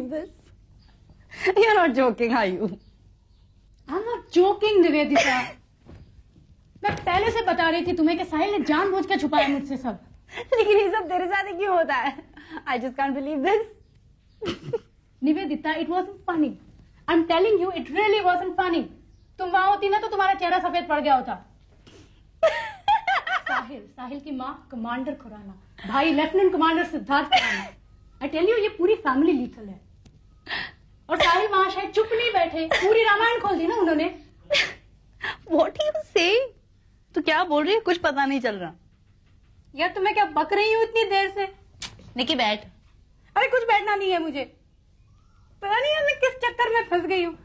this. You're not joking, are you? I'm not joking, Nivedita. मैं पहले से बता रही थी तुम्हें कि साहिल ने जानबूझ के छुपाया मुझसे सब। लेकिन ये सब तेरे साथ ही क्यों होता है? I just can't believe this. Nivedita, it wasn't funny. I'm telling you, it really wasn't funny. तुम वहां होती ना तो तुम्हारा चेहरा सफेद पड़ गया होता। साहिल की माँ कमांडर खुराना, भाई lieutenant commander Siddharth Khurana. I tell you, ये पूरी फैमिली लीथल है। और साहिल महाशय चुप नहीं बैठे, पूरी रामायण खोल दी ना उन्होंने। What are you saying? तू क्या बोल रही है? कुछ पता नहीं चल रहा। यार तुम्हें क्या बक रही हूँ इतनी देर से? निकी बैठ। अरे कुछ बैठना नहीं है मुझे। पता नहीं है मैं किस चक्कर में फंस गई हूँ।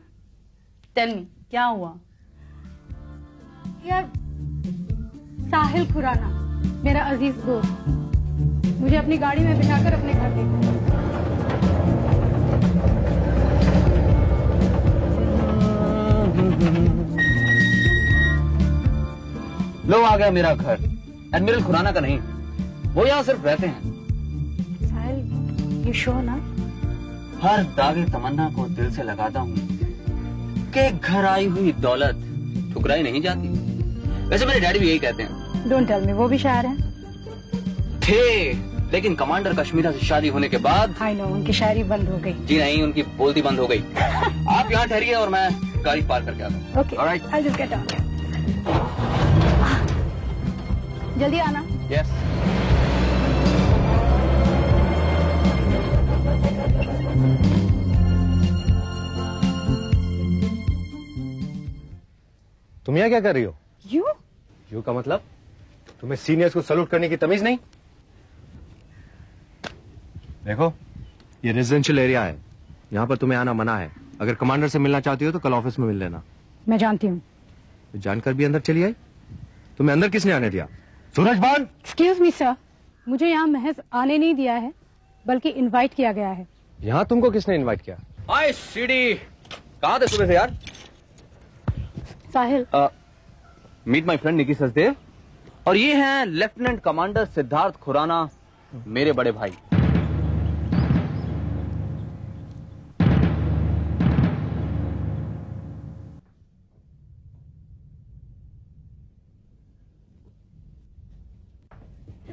Tell me, क्या हुआ? यार साहिल खुराना, मेरा अजीज दोस्त, मुझे अपनी गाड़ी में बिठाकर अपने घर ले गया। लो आ गया मेरा घर। एडमिरल खुराना का नहीं, वो यहाँ सिर्फ रहते हैं। साहिल, ये शो ना? हर दागे तमन्ना को दिल से लगाता हूँ कि घर आई हुई दौलत ठुकराई नहीं जाती। वैसे मेरे डैडी भी यही कहते हैं। डोंट टेल मी, वो भी शायर हैं? थे, लेकिन कमांडर कश्मीरा से शादी होने के बाद आई नो, उनकी शायरी बंद हो गई। जी नहीं, उनकी बोलती बंद हो गई। आप यहाँ ठहरिए और मैं गाड़ी पार करके आता हूँ। Okay, I'll just get on. जल्दी आना। यस। तुम यहाँ क्या कर रही हो? यू का मतलब? तुम्हें सीनियर्स को सैल्यूट करने की तमीज नहीं? देखो, ये रेजिडेंशियल एरिया है, यहाँ पर तुम्हें आना मना है। अगर कमांडर से मिलना चाहती हो तो कल ऑफिस में मिल लेना। मैं जानती हूँ। जानकर भी अंदर चली आई? तुम्हें अंदर किसने आने दिया? सूरजबान! एक्सक्यूज मी सर, मुझे यहाँ महज आने नहीं दिया है, बल्कि इनवाइट किया गया है। यहाँ तुमको किसने इनवाइट किया? हाय सीडी, कहाँ थे सुबह से यार? साहिल, मीट माय फ्रेंड निकी सचदेव, और ये हैं लेफ्टिनेंट कमांडर सिद्धार्थ खुराना, मेरे बड़े भाई।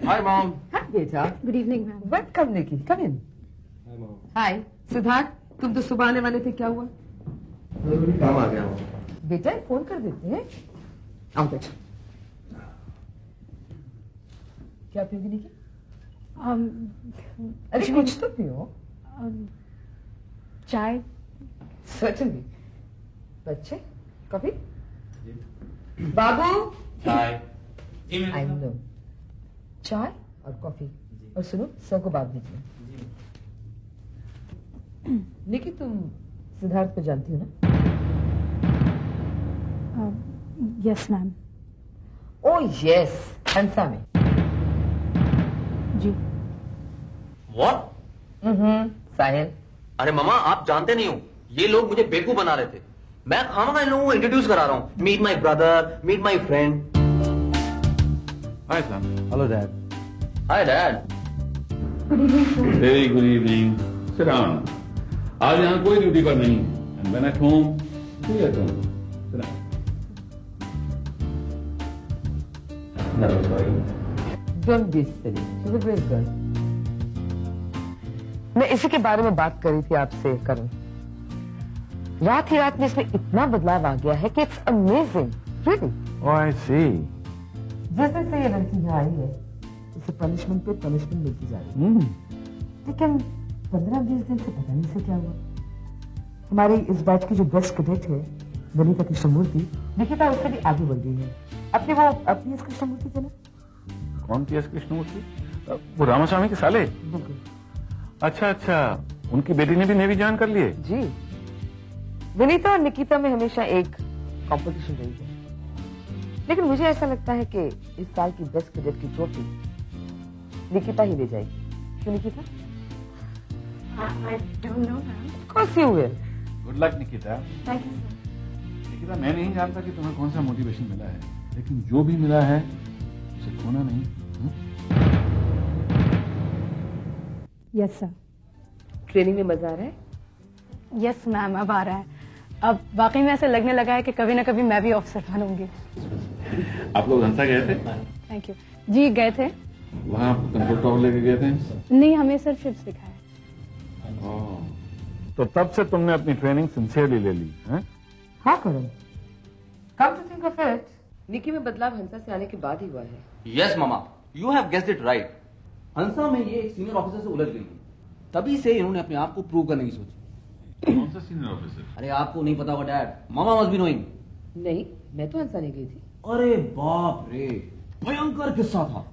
Hi, Mom. Hi, बेटा। Good evening ma'am. वेलकम निकी, कम इन। हाय सिद्धार्थ, तुम तो सुबह आने वाले थे, क्या हुआ? काम आ गया। बेटा फोन कर देते हैं। आओ बेटा। क्या पियोगी निकी? अरे कुछ तो पियो। चाय। सर्टनली। बच्चे कॉफी? बाबू चाय। आई नो, चाय और कॉफी। और सुनो, सबको बात दीजिए। निकी, तुम सिद्धार्थ को जानती हो ना? Yes ma'am. Oh yes, handsome है। जी। व्हाट? साहिल। अरे मामा, आप जानते नहीं हो, ये लोग मुझे बेवकूफ बना रहे थे। मैं खामखा इन लोगों को इंट्रोड्यूस करा रहा हूँ। Meet my brother, meet my friend. Hi, son. Hello dad. Hi dad. Very good evening. Sit down. आज यहाँ कोई ड्यूटी पर नहीं है. And when at home, be at home. Sit down. No, sorry. Don't be silly. She's a great girl. मैं इसी के बारे में बात कर रही थी आपसे करण। रात ही रात में इसमें इतना बदलाव आ गया है कि it's amazing, really. Oh, I see. जिस दिन से ये लड़की यहाँ आई है, उसे पनिशमेंट पे पनिशमेंट मिलती जा रही है। लेकिन 15-20 दिन से पता नहीं से क्या हुआ। हमारी इस बैच की जो बेस्ट कैडेट है, वनिता कृष्णमूर्ति, निकिता उससे भी आगे बढ़ गई है। अपने वो PS कृष्णमूर्ति थे ना? कौन PS कृष्णमूर्ति? वो रामास्वामी के साले? बिल्कुल। अच्छा, उनकी बेटी ने भी नेवी ज्वाइन कर लिए? जी। वनिता और निकिता में हमेशा एक कंपटीशन रही है, लेकिन मुझे ऐसा लगता है कि इस साल की बेस्ट कैडेट की ट्रॉफी निकिता ही ले जाएगी। क्यों Nikita? I don't know ma'am. Of course you will. Good luck Nikita. Thank you sir. Nikita, मैं नहीं जानता कि तुम्हें कौन सा मोटिवेशन मिला है, लेकिन जो भी मिला है उसे खोना नहीं। Yes sir. ट्रेनिंग में मजा आ रहा है? यस मैम, अब आ रहा है। अब वाकई में ऐसे लगने लगा है कि कभी ना कभी मैं भी ऑफिसर बनूंगी। आप लोग हंसा गए थे? थैंक यू जी। गए थे वहाँ कंट्रोल टावर लेके गए थे? नहीं, हमें सिर्फ शिप्स दिखाया। तो तब से तुमने अपनी ट्रेनिंग सिंसियरली ले ली है? हाँ Karan, come to think of it, Nikki में बदलाव हंसा से आने के बाद ही हुआ है। यस मामा, you have guessed it right. Hansa में ये एक सीनियर ऑफिसर से उलझ गई, तभी से इन्होंने अपने आप को प्रूव करने की सोची। कौन सा सीनियर ऑफिसर? अरे आपको नहीं पता होगा dad, mama must be knowing. नहीं, मैं तो हंसा नहीं गई थी। अरे बाप रे, भयंकर किस्सा था।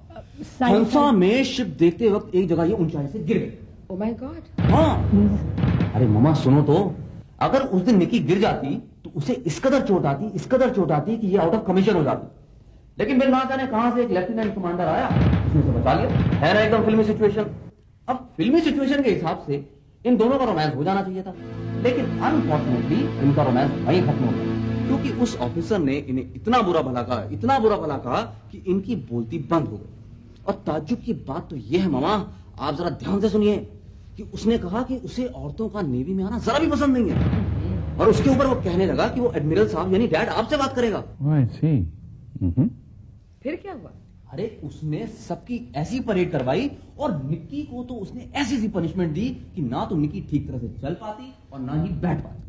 हंसा में शिप देखते वक्त एक जगह ये ऊंचाई से गिर गई। Oh my God. हाँ, अरे मामा सुनो तो, अगर उस दिन निकी गिर जाती तो उसे इस कदर चोट आती कि ये आउट ऑफ कमीशन हो जाती। लेकिन फिर ना जाने कहां से एक लेफ्टिनेंट कमांडर आया, उसने उसे बचा लिया। है ना एकदम फिल्मी सिचुएशन। अब फिल्मी सिचुएशन के हिसाब से इन दोनों का रोमांस हो जाना चाहिए था, लेकिन अनफॉर्चुनेटली इनका रोमांस वहीं खत्म हो गया, क्योंकि उस ऑफिसर ने इन्हें इतना बुरा भला कहा कि इनकी बोलती बंद हो गई। और ताज्जुब की बात तो यह है मामा, आप जरा ध्यान से सुनिए, कि उसने कहा कि उसे औरतों का नेवी में आना जरा भी पसंद नहीं है। और उसके ऊपर वो कहने लगा कि वो एडमिरल साहब यानी डैड आपसे बात करेगा। फिर क्या हुआ? अरे उसने सबकी ऐसी परेड करवाई और निक्की को तो उसने ऐसी सी पनिशमेंट दी कि ना तो निक्की ठीक तरह से चल पाती और ना ही बैठ पाती।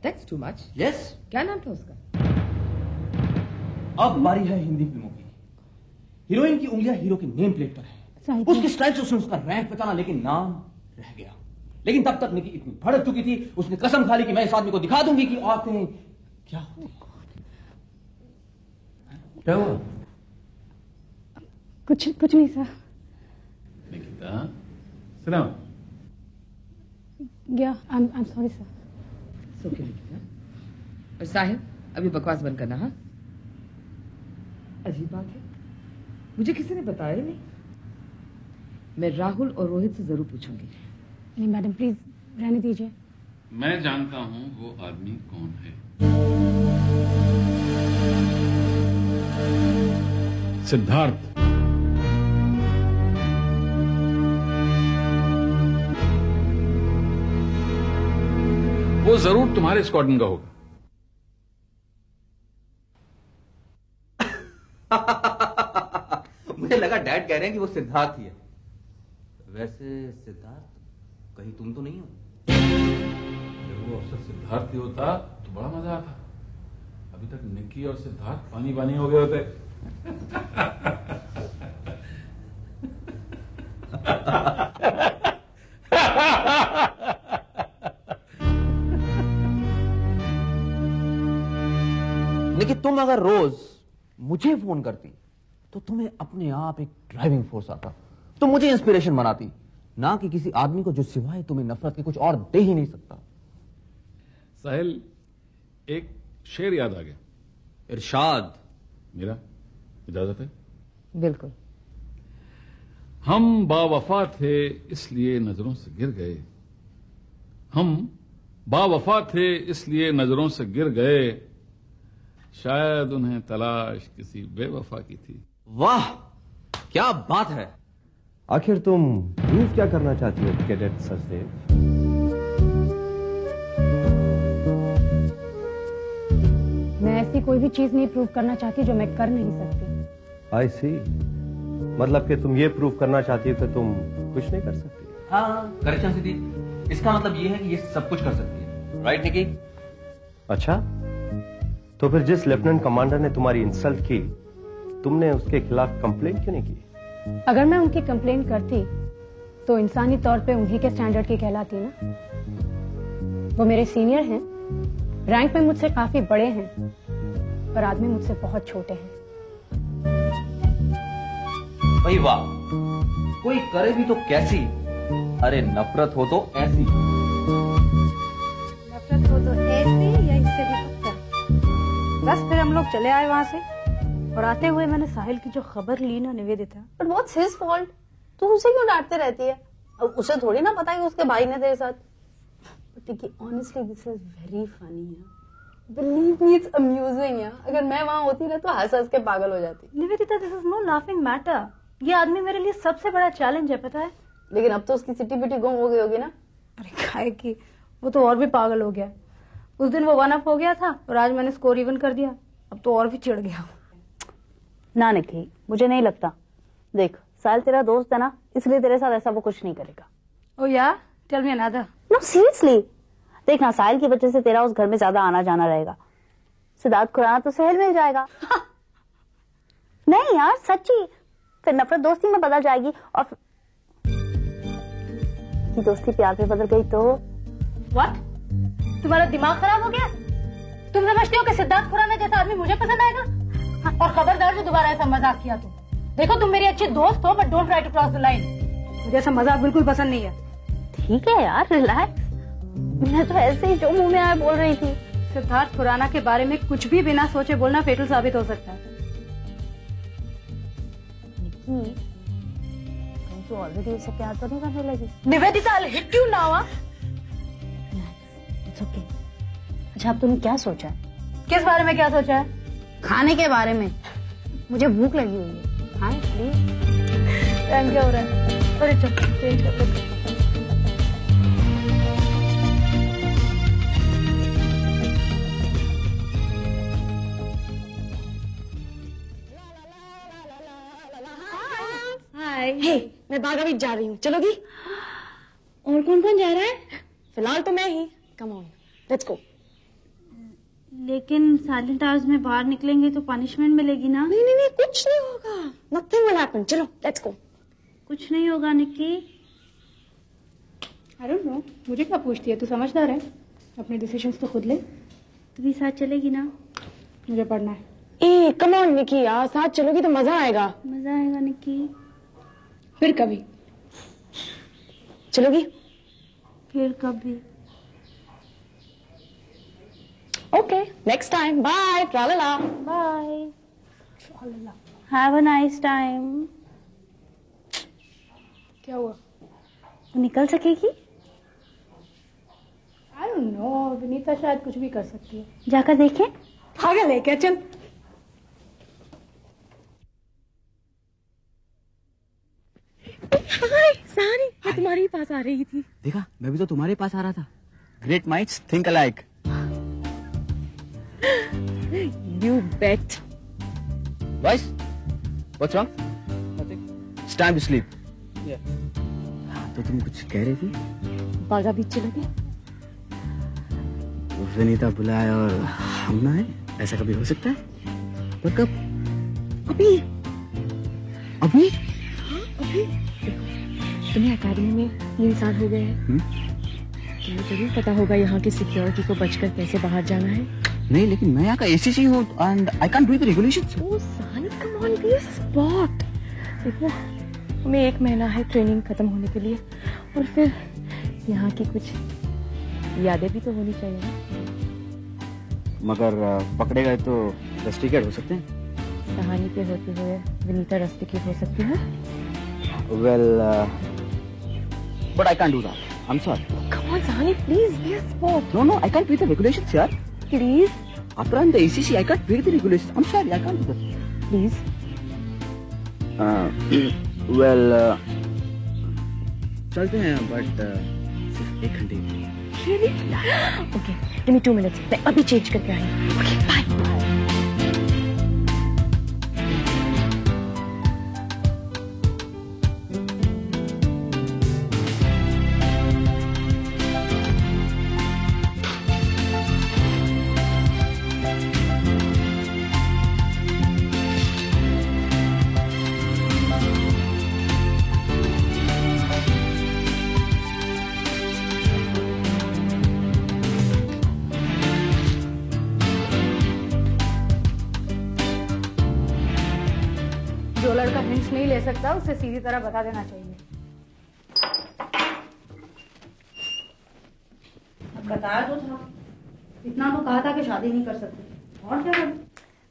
That's too much. यस। क्या नाम था उसका? अब बारी है हिंदी फिल्मों की। हीरोइन की उंगलियां हीरो की नेम प्लेट पर है। उसकी स्टाइल से उसने उसका रैंक पहचाना, लेकिन नाम रह गया। लेकिन तब तक निकी इतनी भड़क चुकी थी, उसने कसम खा ली कि मैं इस आदमी को दिखा दूंगी कि औरतें क्या होती हैं। क्या हुआ? कुछ नहीं sir. Nikita, sit down. I'm sorry sir. So क्या निकिता? और साहिब, अभी बकवास बंद करना। हाँ, अजीब बात है, मुझे किसी ने बताया ही नहीं। मैं राहुल और रोहित से जरूर पूछूंगी। नहीं मैडम, प्लीज रहने दीजिए। मैं जानता हूँ वो आदमी कौन है। सिद्धार्थ। वो जरूर तुम्हारे स्क्वाड्रन का होगा। मुझे लगा डैड कह रहे हैं कि वो सिद्धार्थ ही है। वैसे सिद्धार्थ कहीं तुम तो नहीं हो? अगर वो अफसर सिद्धार्थ ही होता तो बड़ा मजा आता। अभी तक निक्की और सिद्धार्थ पानी पानी हो गए होते। लेकिन तुम अगर रोज मुझे फोन करती तो तुम्हें अपने आप एक ड्राइविंग फोर्स आता, तुम मुझे इंस्पिरेशन बनाती, ना कि किसी आदमी को जो सिवाय तुम्हें नफरत के कुछ और दे ही नहीं सकता। साहिल, एक शेर याद आ गया। इरशाद। मेरा इजाजत है? बिल्कुल। हम बावफा थे इसलिए नजरों से गिर गए, हम बावफा थे इसलिए नजरों से गिर गए, शायद उन्हें तलाश किसी बेवफा की थी। वाह क्या बात है। आखिर तुम प्रूव क्या करना चाहती हो कैडेट सचदेव? मैं ऐसी कोई भी चीज नहीं प्रूव करना चाहती जो मैं कर नहीं सकती। आई सी, मतलब कि तुम ये प्रूव करना चाहती हो कि तुम कुछ नहीं कर सकती। हाँ करेक्शन सिद्धि, इसका मतलब ये है कि ये सब कुछ कर सकती है। राइट निकी? अच्छा, तो फिर जिस लेफ्टिनेंट कमांडर ने तुम्हारी इंसल्ट की, तुमने उसके खिलाफ कंप्लेंट क्यों नहीं की? अगर मैं उनकी कंप्लेंट करती तो इंसानी तौर पे उन्हीं के स्टैंडर्ड की कहलाती ना। वो मेरे सीनियर हैं, रैंक में मुझसे काफी बड़े हैं, पर आदमी मुझसे बहुत छोटे हैं। भाई वाह, कोई करे भी तो कैसी, अरे नफरत हो तो ऐसी। नफरत हो तो ऐसी या इससे भी पक्का। बस फिर हम लोग चले आए वहां से, और आते हुए मैंने साहिल की जो खबर ली ना Nivedita. But what's his fault? तू उसे क्यों डांटते रहती है? अब उसे थोड़ी ना पता है कि उसके भाई ने तेरे साथ। Honestly this is very funny यार, बिलीव मी इट्स अम्यूजिंग यार। अगर मैं वहां होती ना तो हंस हंस के पागल हो जाती। Nivedita this is no laughing matter. ये आदमी मेरे लिए सबसे बड़ा चैलेंज है, पता है। लेकिन अब तो उसकी सिटी बिटी गुम हो गई होगी ना। अरे खाए कि वो तो और भी पागल हो गया। उस दिन वो 1 अप हो गया था और आज मैंने स्कोर इवन कर दिया, अब तो और भी चिढ़ गया। ना निकी, मुझे नहीं लगता। देख, साहिल तेरा दोस्त है ना, इसलिए तेरे साथ ऐसा वो कुछ नहीं करेगा। ओ यार, tell me another. No seriously, देख ना, साहिल की वजह से तेरा उस घर में ज्यादा आना जाना रहेगा। सिद्धार्थ खुराना तो सहेल मिल जाएगा। नहीं यार, सच्ची, फिर नफरत दोस्ती में बदल जाएगी और की दोस्ती प्यार में बदल गई तो व्हाट? तुम्हारा दिमाग खराब हो गया? तुम समझते हो कि सिद्धार्थ खुराना जैसा आदमी मुझे पसंद आएगा? और खबरदार जो दोबारा ऐसा मजाक किया तो देखो, तुम मेरी अच्छी दोस्त हो, but don't try to cross the line. मुझे ऐसा मजाक बिल्कुल पसंद नहीं है। ठीक है यार, रिलैक्स। मैं तो ऐसे ही जो मुंह में आया बोल रही थी। सिद्धार्थ खुराना के बारे में कुछ भी बिना सोचे बोलना फेटल साबित हो सकता है। निकी, कहीं तू ऑलरेडी इससे प्यार तो नहीं करने लगी? Nivedita, I'll hit you now, huh? It's okay. अच्छा, अब तूने क्या सोचा है? किस बारे में क्या सोचा है? खाने के बारे में। मुझे भूख लगी हुई है, खाएं प्लीज। टाइम क्या हो रहा है? अरे चल, चेंज कर ले। हे, मैं बागावीट जा रही हूँ, चलोगी? और कौन कौन जा रहा है? फिलहाल तो मैं ही। Come on, let's go. लेकिन साइलेंट आवर्स में बाहर निकलेंगे तो पनिशमेंट मिलेगी ना? नहीं नहीं नहीं, कुछ नहीं होगा। Nothing will happen. चलो, लेट्स गो। कुछ नहीं होगा निक्की। आई डोंट नो, मुझे क्या पूछती है, तू समझदार है, अपने डिसीजंस तो खुद ले। तू भी साथ चलेगी ना? मुझे पढ़ना है। ए, कम ऑन निकी यार, साथ चलोगी तो मजा आएगा। मजा आएगा निक्की। फिर कभी चलोगी? फिर कभी। Okay, next time. बाय, ट्राला bye. Have a nice time. क्या हुआ? वो निकल सकेगी? आई डोंट नो, विनीता शायद कुछ भी कर सकती है। जाकर देखें। पागल है क्या? चल। हाय सारी, मैं तुम्हारे ही पास आ रही थी। देखा, मैं भी तो तुम्हारे पास आ रहा था। Great minds think alike. You bet. Boys, what's wrong? Nothing. It's time to sleep. Yeah. तो तुम कुछ कह रही थी? बागा बीच चलोगे? विनीता बुलाए और हम ना आए, ऐसा कभी हो सकता है? पर कब? अभी। अभी? हाँ, अभी। तुम्हें अकेडमी में 3 साल हो गए हैं। तुम्हें जरूर पता होगा यहाँ की सिक्योरिटी को बचकर कैसे बाहर जाना है। नहीं, लेकिन मैं यहाँ का ACC हूँ and I can't break the regulations. Oh, Sani, come on, be a sport. देखो, हमें 1 महीना है ट्रेनिंग खत्म होने के लिए, और फिर यहाँ की कुछ यादें भी तो होनी चाहिए ना। मगर पकड़े गए तो रस्टिकेट हो सकते हैं। सहानी के होते हुए विनीता रस्टिकेट हो सकती है? Well, but I can't do that. I'm sorry. Come on, Sahani, please be a sport. No, I can't break the regulations, yaar. Please, After I'm the ACC, I can't break the regulations. I'm sorry, I can't do that. please. Well, चलते हैं, but सिर्फ 1 घंटे। Really? Okay, give me 2 minutes. मैं अभी change करके आई हूँ। Okay, bye. जो लड़का हिंट्स नहीं ले सकता उसे सीधी तरह बता देना चाहिए। अब बताया तो था, इतना तो कहा था कि शादी नहीं कर सकते, और क्या करूं?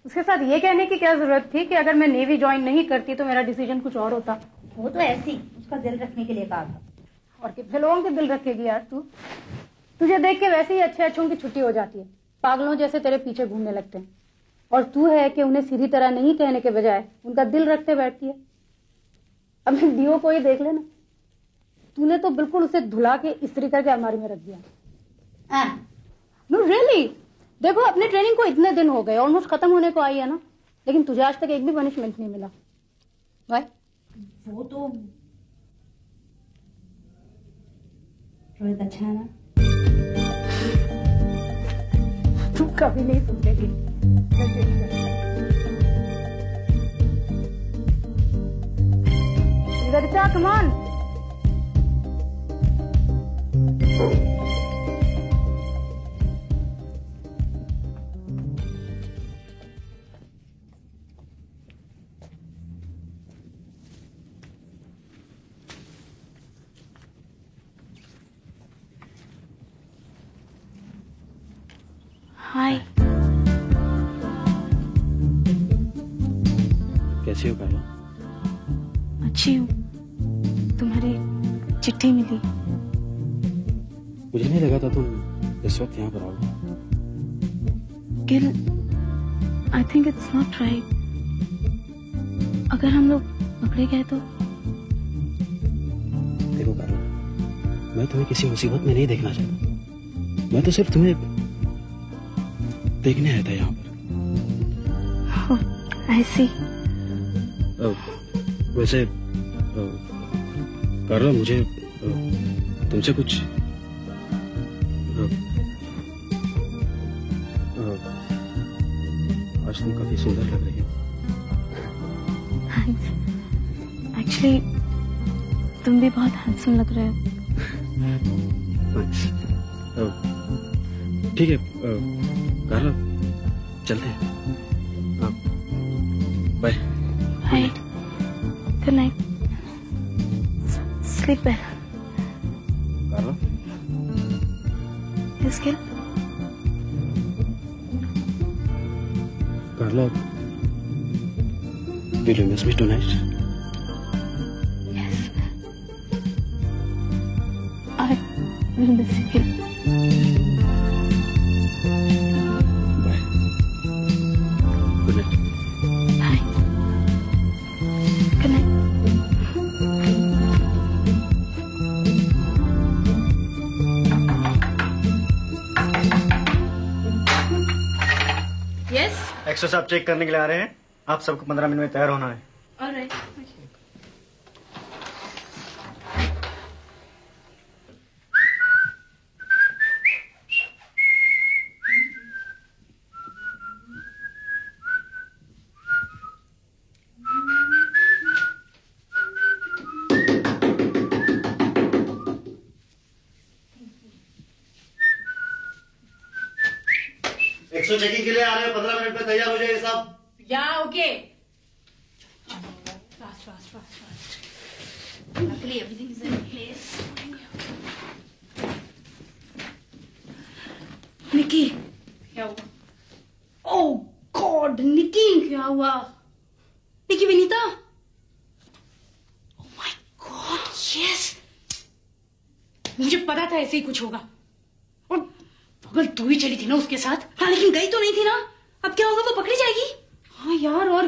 उसके साथ ये कहने की क्या जरूरत थी कि अगर मैं नेवी ज्वाइन नहीं करती तो मेरा डिसीजन कुछ और होता। वो तो ऐसी उसका दिल रखने के लिए कहा था। और कितने लोगों के दिल रखेगी यार तू? तुझे देख के वैसे ही अच्छे अच्छों की छुट्टी हो जाती है, पागलों जैसे तेरे पीछे घूमने लगते हैं, और तू है कि उन्हें सीधी तरह नहीं कहने के बजाय उनका दिल रखते बैठती है। अब डीओ को ही देख लेना, तूने तो बिल्कुल उसे धुला के इस्त्री करके अलमारी में रख दिया। नो रियली, देखो अपने ट्रेनिंग को इतने दिन हो गए, ऑलमोस्ट खत्म होने को आई है ना, लेकिन तुझे आज तक एक भी पनिशमेंट नहीं मिला। वाई? वो तो रोहित अच्छा है ना। तुम कभी नहीं सुनेगी। Nivedita, come on. हाय। कैसी हो कार्ला? अच्छी हूँ। तुम्हारी चिट्ठी मिली। मुझे नहीं लगा था तुम इस वक्त यहाँ पर आओगे। Gill, I think it's not right. अगर हम लोग पकड़े गए तो? देखो कार्ला, मैं तुम्हें किसी मुसीबत में नहीं देखना चाहता। मैं तो सिर्फ तुम्हें देखने आया था यहाँ पर। आई सी। वैसे कार्ला, मुझे तुमसे कुछ आज तुम काफी सुंदर लग रही हो। एक्चुअली तुम भी बहुत हैंडसम लग रहे हो। ठीक है कार्ला, चलते हैं। Bye. Bye. Good night. Sleep well. Carla? Yes, Gil? Carla, will you miss me tonight? Yes. I will miss you. Bye. Good night. Bye. Good night. एक्सो साहब चेक करने के लिए आ रहे हैं। आप सबको 15 मिनट में तैयार होना है। Alright. एक्सो चेकिंग के लिए आ रहे हैं। 15 मिनट में तैयार हो जाइए साहब। Yeah, okay. Fast. Luckily everything is in place. निकी, क्या हुआ? Oh God, निकी, क्या हुआ? निकी, Vinita? Oh my God, yes. मुझे पता था ऐसे ही कुछ होगा। और अगर तू ही चली थी ना उसके साथ। हाँ, लेकिन गई तो नहीं थी ना। अब क्या होगा, वो पकड़ी जाएगी। हाँ यार, और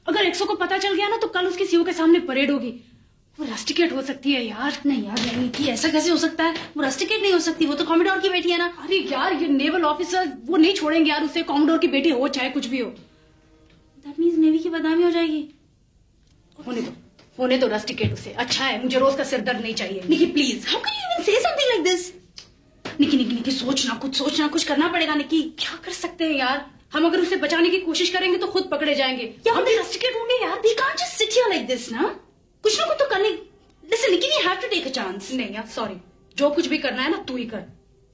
अगर एक्सो को पता चल गया ना तो कल उसके सीओ के सामने परेड होगी। वो रस्टिकेट हो सकती है यार। नहीं यार, नहीं, ऐसा कैसे हो सकता है? वो रस्टिकेट नहीं हो सकती, वो तो कॉमोडोर की बेटी है ना। अरे यार, ये नेवल ऑफिसर वो नहीं छोड़ेंगे यार उसे। कॉमोडोर की बेटी हो चाहे कुछ भी हो। दैट मींस नेवी की बदनामी हो जाएगी। होने दो रस्टिकेट उसे। अच्छा है, मुझे रोज का सिर दर्द नहीं चाहिए। Nikki please, how can you even say something like this? Nikki सोचना, कुछ करना पड़ेगा। निकी, क्या कर सकते हैं यार? हम अगर उसे बचाने की कोशिश करेंगे तो खुद पकड़े जाएंगे। यार, हम भी रस्टिकेट होंगे यार। We can't just sit here like this ना। कुछ ना कुछ तो करने। Listen Nikki, we have to take a chance. नहीं यार, सॉरी। जो कुछ भी करना है ना तू ही कर।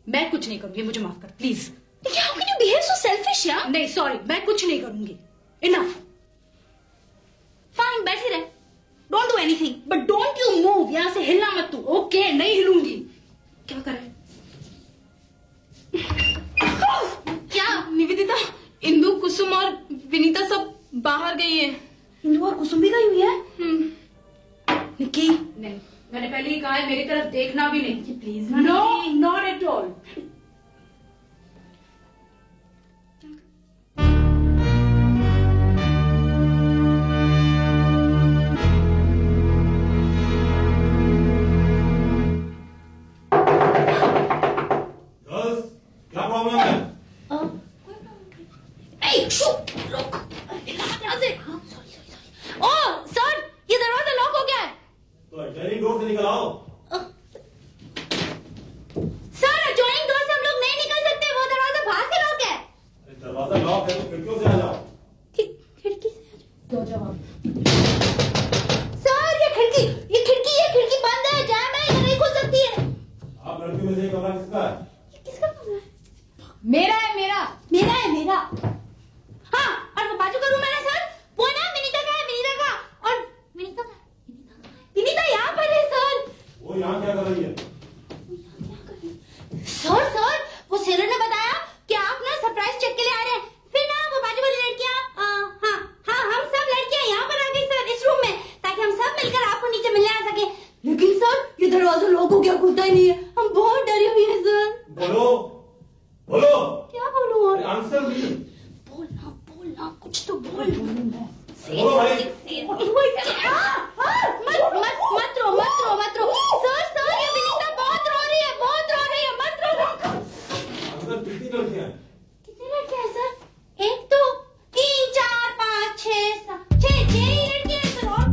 मैं कुछ नहीं करूंगी, मुझे माफ कर please. How can you behave so selfish यार? नहीं सॉरी, मैं कुछ नहीं करूंगी। इनफ। फाइन, बैठी रहे। Don't do anything, but don't you move. यहाँ से हिलना मत तू। ओके, नहीं हिलूंगी। क्या करे? क्या निवेदिता, इंदु, कुसुम और विनीता सब बाहर गई है। इंदु और कुसुम भी गई हुई है? निकी, नहीं, मैंने पहले ही कहा है मेरी तरफ देखना भी नहीं। Please. No, not at all. Girls, ए, रुक, यहाँ से। ओह सर, ये दरवाजा लॉक हो गया है। तो एडजॉइनिंग डोर से निकल आओ। सर, एडजॉइनिंग डोर से हम लोग नहीं निकल सकते, वो दरवाजा बाहर से लॉक है। दरवाजा लॉक है तो खिड़कियों से आ जाओ। खिड़की से दो जवाब। सर, ये खिड़की बंद है, जैम है, ये नहीं खुल सकती है। आप लड़कियों में से कमरा किसका है? किसका कमरा है? मेरा है, मेरा। हाँ, और वो बाजू का रूम है ना सर, वो ना विनीता का है, विनीता का। और विनीता यहाँ पर है सर। वो यहाँ क्या कर रही है? सर, वो सेलर ने बताया कि आप ना सरप्राइज चेक के लिए आ रहे हैं। फिर ना वो बाजू वाली लड़कियाँ, हाँ, हम सब लड़कियाँ यहाँ पर आ गई सर, इस रूम में, ताकि हम सब मिलकर आपको नीचे मिलने आ सके। लेकिन सर, ये दरवाजा लॉक हो गया, खुलता ही नहीं है। हम बहुत डरे हुए हैं सर। बोलो। क्या बोलूं? और आंसर भी। बोलना, कुछ तो बोल। बोलो भाई। मत रो। सर, ये विनीता बहुत रो रही है, मत रो। अंदर कितनी लड़कियां हैं? कितनी लड़कियां हैं सर? 1 2 3 4 5 6 7 6 लड़कियां हैं सर। और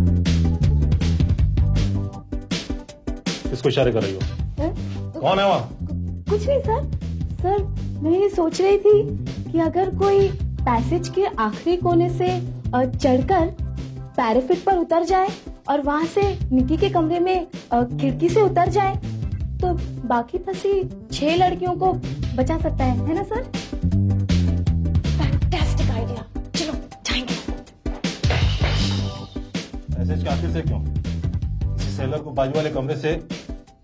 किसको इशारे कर रही हो? कौन है वहाँ? कुछ नहीं सर, मैं ये सोच रही थी कि अगर कोई पैसेज के आखिरी कोने से चढ़कर पैराफिट पर उतर जाए और वहां से निकी के कमरे में खिड़की से उतर जाए तो बाकी फंसी 6 लड़कियों को बचा सकता है ना सर? फैंटास्टिक आइडिया, चलो जाएंगे। पैसेज के आखिर से क्यों? किसी सेलर को बाजू वाले कमरे से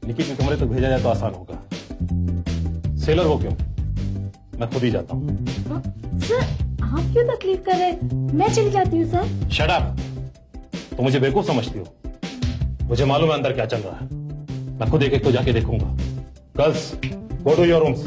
निकी के कमरे तक भेजा जाए तो आसान होगा। सेलर हो क्यों? मैं खुद ही जाता हूँ। सर, आप क्यों तकलीफ कर रहे हैं? मैं चली जाती हूँ सर। Shut up! तो मुझे बेवकूफ समझती हो? मुझे मालूम है अंदर क्या चल रहा है। मैं खुद एक तो जाके देखूंगा। Girls, go to your rooms.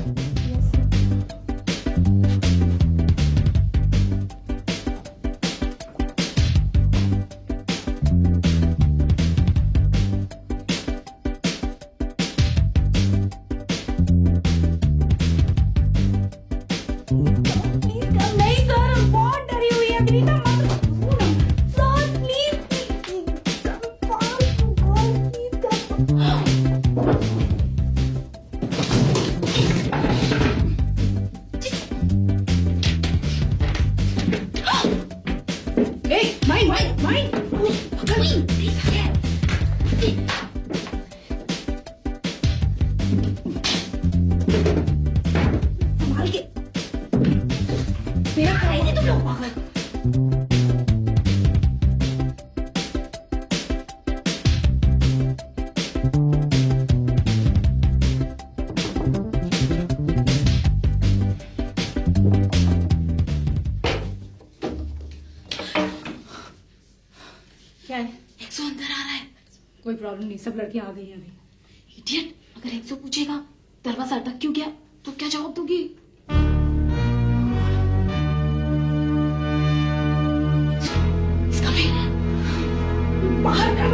कोई प्रॉब्लम नहीं, सब लड़कियां आ गई हैं अभी। इडियट, अगर 100 पूछेगा दरवाजा अटक क्यों गया तो क्या जवाब दोगी? बाहर कर,